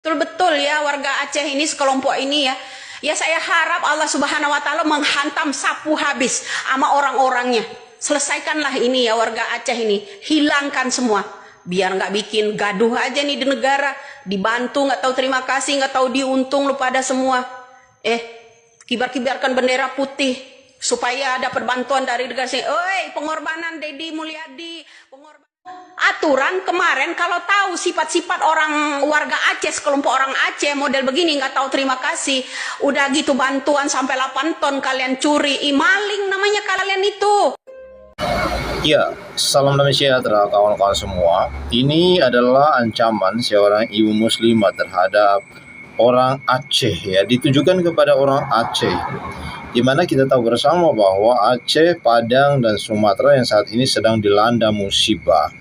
Betul-betul ya warga Aceh ini, sekelompok ini ya. Ya saya harap Allah Subhanahu wa taala menghantam sapu habis sama orang-orangnya. Selesaikanlah ini ya warga Aceh ini. Hilangkan semua. Biar nggak bikin gaduh aja nih di negara. Dibantu nggak tahu terima kasih, nggak tahu diuntung lu pada semua. Kibar-kibarkan bendera putih supaya dapat bantuan dari negara sini. Oi, pengorbanan Deddy Mulyadi, pengorbanan. Aturan kemarin kalau tahu sifat-sifat orang warga Aceh, sekelompok orang Aceh model begini nggak tahu terima kasih, udah gitu bantuan sampai 8 ton kalian curi, maling namanya kalian itu. Ya, salam damai sejahtera kawan-kawan semua. Ini adalah ancaman seorang ibu muslimah terhadap orang Aceh ya, ditujukan kepada orang Aceh. Di mana kita tahu bersama bahwa Aceh, Padang, dan Sumatera yang saat ini sedang dilanda musibah.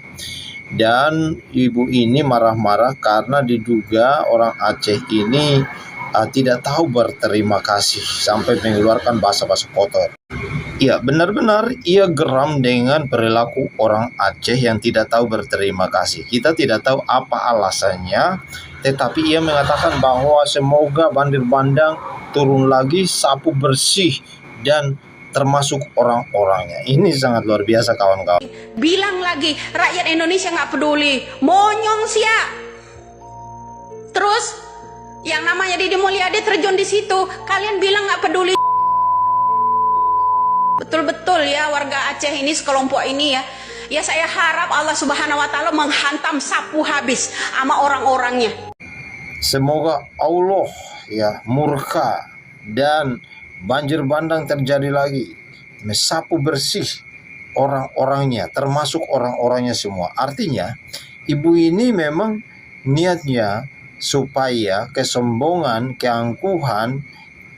Dan ibu ini marah-marah karena diduga orang Aceh ini tidak tahu berterima kasih sampai mengeluarkan bahasa-bahasa kotor. Ya, benar-benar ia geram dengan perilaku orang Aceh yang tidak tahu berterima kasih. Kita tidak tahu apa alasannya, tetapi ia mengatakan bahwa semoga banjir bandang turun lagi, sapu bersih, dan termasuk orang-orangnya. Ini sangat luar biasa kawan-kawan. Bilang lagi rakyat Indonesia nggak peduli, monyong sia. Terus yang namanya Deddy Mulyadi terjun di situ, kalian bilang nggak peduli. Betul-betul ya warga Aceh ini, sekelompok ini ya. Ya saya harap Allah Subhanahu wa taala menghantam sapu habis sama orang-orangnya. Semoga Allah ya murka dan banjir bandang terjadi lagi, mensapu bersih orang-orangnya, termasuk orang-orangnya semua. Artinya ibu ini memang niatnya supaya kesombongan, keangkuhan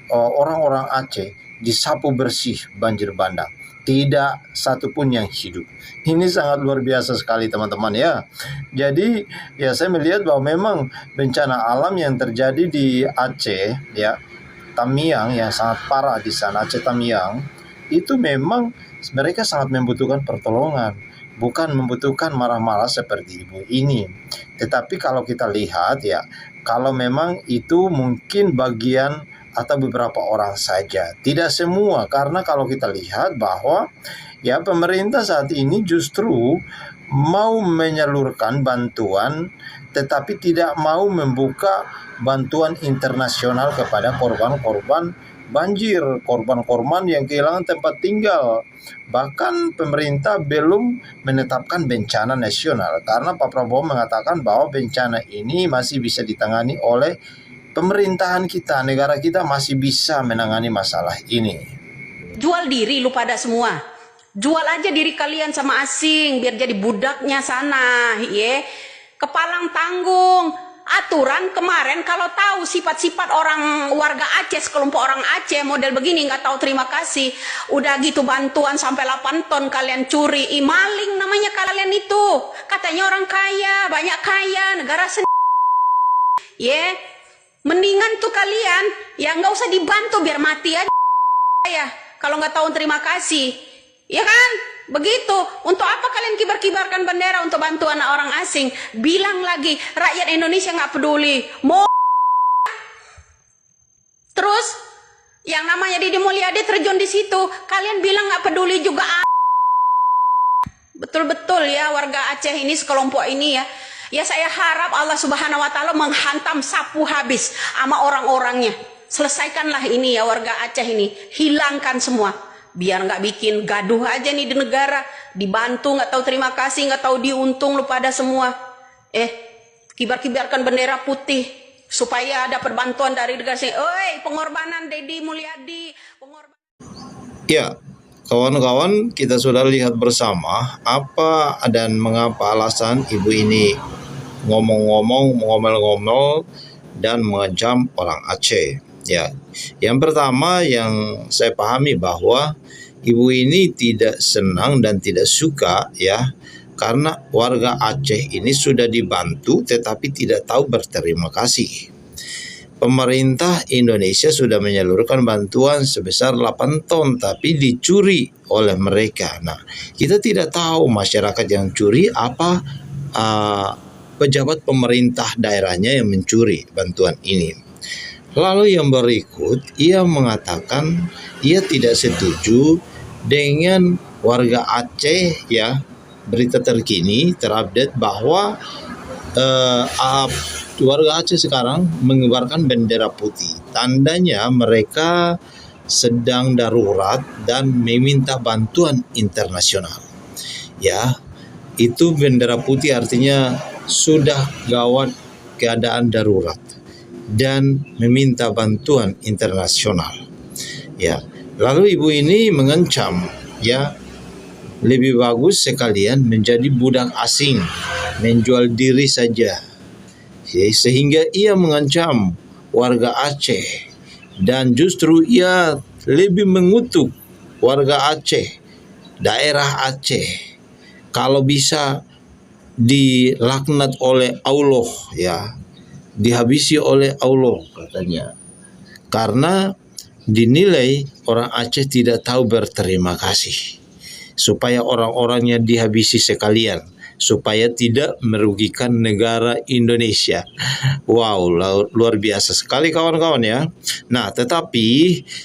orang-orang Aceh disapu bersih banjir bandang. Tidak satupun yang hidup. Ini sangat luar biasa sekali teman-teman ya. Jadi ya saya melihat bahwa memang bencana alam yang terjadi di Aceh ya, Tamiang yang sangat parah di sana, Aceh Tamiang, itu memang mereka sangat membutuhkan pertolongan, bukan membutuhkan marah-marah seperti ibu ini. Tetapi kalau kita lihat ya, kalau memang itu mungkin bagian atau beberapa orang saja, tidak semua, karena kalau kita lihat bahwa ya pemerintah saat ini justru mau menyalurkan bantuan tetapi tidak mau membuka bantuan internasional kepada korban-korban banjir, korban-korban yang kehilangan tempat tinggal. Bahkan pemerintah belum menetapkan bencana nasional karena Pak Prabowo mengatakan bahwa bencana ini masih bisa ditangani oleh pemerintahan kita, negara kita masih bisa menangani masalah ini. Jual diri lu pada semua. Jual aja diri kalian sama asing biar jadi budaknya sana, ya. Kepalang tanggung. Aturan kemarin kalau tahu sifat-sifat orang warga Aceh, sekelompok orang Aceh model begini nggak tahu terima kasih, udah gitu bantuan sampai 8 ton kalian curi, maling namanya kalian itu. Katanya orang kaya, banyak kaya, negara sendiri. Ya, mendingan tuh kalian ya nggak usah dibantu, biar mati aja ya. Kalau nggak tahu terima kasih, ya kan? Begitu. Untuk apa kalian kibar-kibarkan bendera untuk bantuan orang asing? Bilang lagi rakyat Indonesia nggak peduli. Terus yang namanya Deddy Mulyadi terjun di situ, kalian bilang nggak peduli juga. Betul-betul ya warga Aceh ini, sekelompok ini ya. Ya saya harap Allah Subhanahu wa taala menghantam sapu habis sama orang-orangnya. Selesaikanlah ini ya warga Aceh ini. Hilangkan semua. Biar nggak bikin gaduh aja nih di negara. Dibantu nggak tahu terima kasih, nggak tahu diuntung lu pada semua. Kibar-kibarkan bendera putih supaya dapat bantuan dari negara sini. Oi, pengorbanan Deddy Mulyadi, Ya, kawan-kawan, kita sudah lihat bersama apa dan mengapa alasan ibu ini ngomel-ngomel dan mengancam orang Aceh. Ya, yang pertama yang saya pahami bahwa ibu ini tidak senang dan tidak suka ya, karena warga Aceh ini sudah dibantu tetapi tidak tahu berterima kasih. Pemerintah Indonesia sudah menyalurkan bantuan sebesar 8 ton tapi dicuri oleh mereka. Nah, kita tidak tahu masyarakat yang curi apa pejabat pemerintah daerahnya yang mencuri bantuan ini. Lalu yang berikut, ia mengatakan ia tidak setuju dengan warga Aceh, ya. Berita terkini terupdate bahwa warga Aceh sekarang mengibarkan bendera putih. Tandanya mereka sedang darurat dan meminta bantuan internasional. Ya, itu bendera putih artinya sudah gawat, keadaan darurat dan meminta bantuan internasional. Ya, lalu ibu ini mengancam, ya, lebih bagus sekalian menjadi budak asing, menjual diri saja. Sehingga ia mengancam warga Aceh dan justru ia lebih mengutuk warga Aceh, daerah Aceh, kalau bisa dilaknat oleh Allah, ya, dihabisi oleh Allah katanya. Karena dinilai orang Aceh tidak tahu berterima kasih, supaya orang-orangnya dihabisi sekalian, supaya tidak merugikan negara Indonesia. Wow, luar biasa sekali kawan-kawan ya. Nah, tetapi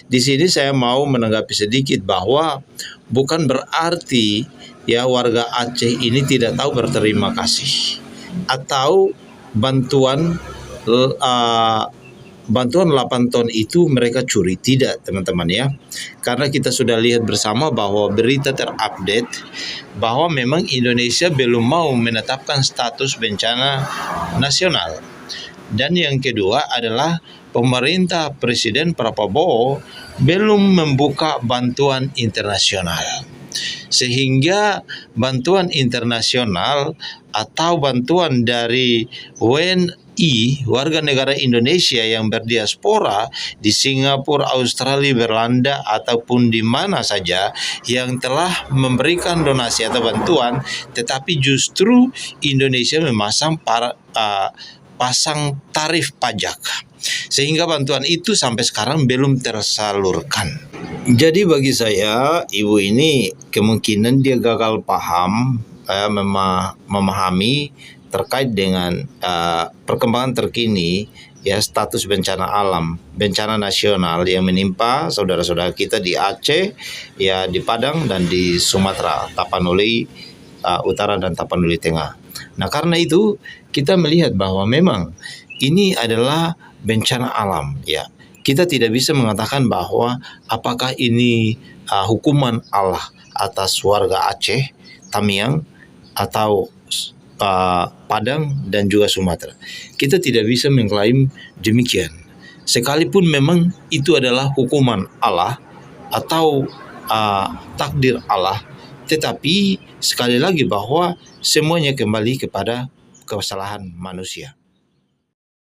di sini saya mau menanggapi sedikit bahwa bukan berarti ya warga Aceh ini tidak tahu berterima kasih atau bantuan 8 ton itu mereka curi. Tidak, teman-teman ya. Karena kita sudah lihat bersama bahwa berita terupdate bahwa memang Indonesia belum mau menetapkan status bencana nasional. Dan yang kedua adalah pemerintah Presiden Prabowo belum membuka bantuan internasional. Sehingga bantuan internasional atau bantuan dari WNI, warga negara Indonesia yang berdiaspora di Singapura, Australia, Belanda ataupun di mana saja yang telah memberikan donasi atau bantuan, tetapi justru Indonesia memasang pasang tarif pajak, sehingga bantuan itu sampai sekarang belum tersalurkan. Jadi bagi saya, ibu ini kemungkinan dia gagal paham, memahami terkait dengan perkembangan terkini, ya, status bencana alam, bencana nasional yang menimpa saudara-saudara kita di Aceh, ya, di Padang dan di Sumatera, Tapanuli Utara dan Tapanuli Tengah. Nah, karena itu kita melihat bahwa memang ini adalah bencana alam, ya. Kita tidak bisa mengatakan bahwa apakah ini hukuman Allah atas warga Aceh, Tamiang, atau Padang dan juga Sumatera. Kita tidak bisa mengklaim demikian. Sekalipun memang itu adalah hukuman Allah atau takdir Allah, tetapi sekali lagi bahwa semuanya kembali kepada kesalahan manusia.